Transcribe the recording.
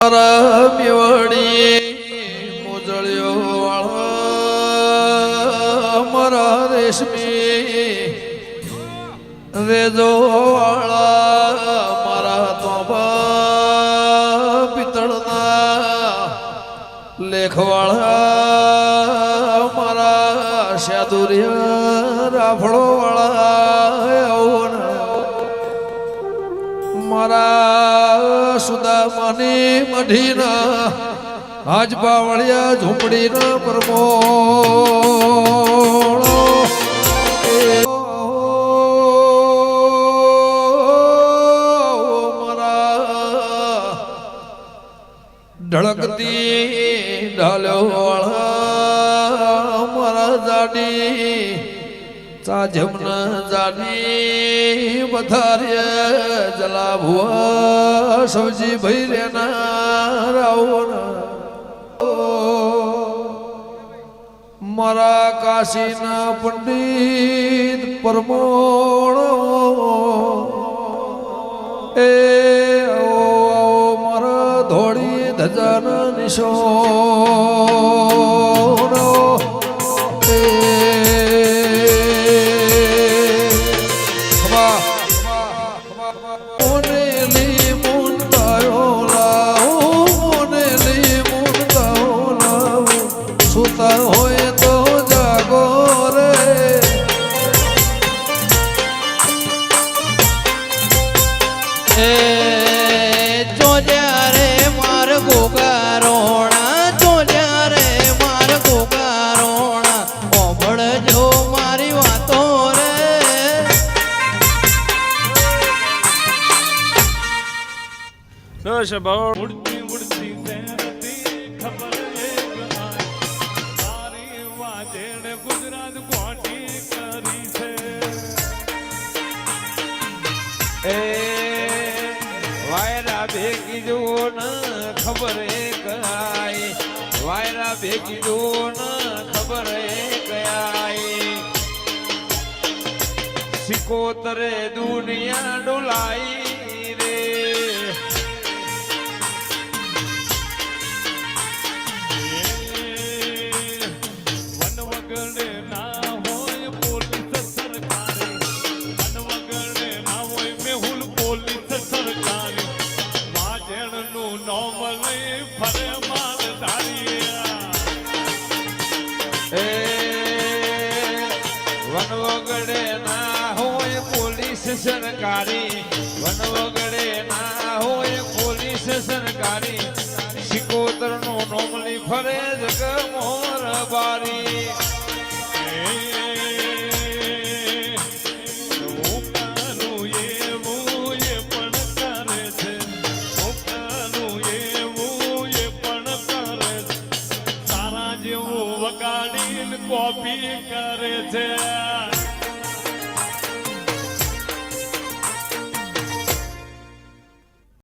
મેવડી મોજળ્યો વાળા મારા રેશમી રેજો વાળા મારા તોબા પિત્તળના લેખવાળા મારા શાદુરિયા રાફળો વાળા મારા સુદામાની મઢીના હાજપા વળિયા ઝૂંપડીના પરમોળો મારા ઢળકતી ઢાલ્યો વાળા મારા જાડી જમના જાની વધારે જલા ભુવા સવજી ભઈ રેના રાવના મારા કાશીના પંડિત પરમોણો એ મારા ધોળી ધજાના નિશોનો ઉડતી ઉડતી ખબર તારી વાજેડ ગુજરાત કોટી કરી છે એ વાયરા ભેગી જો ન ખબર કઈ વાયરા ભેગી જો ન ખબર કઈ સિકોતરે દુનિયા ડોલાઈ સરકારી વનવગડે ના હોય પોલીસ સરકારી સિકોતર નો નોમલી ફરે જગ મોર બારી તારા જેવું વગાડી કોપી કરે છે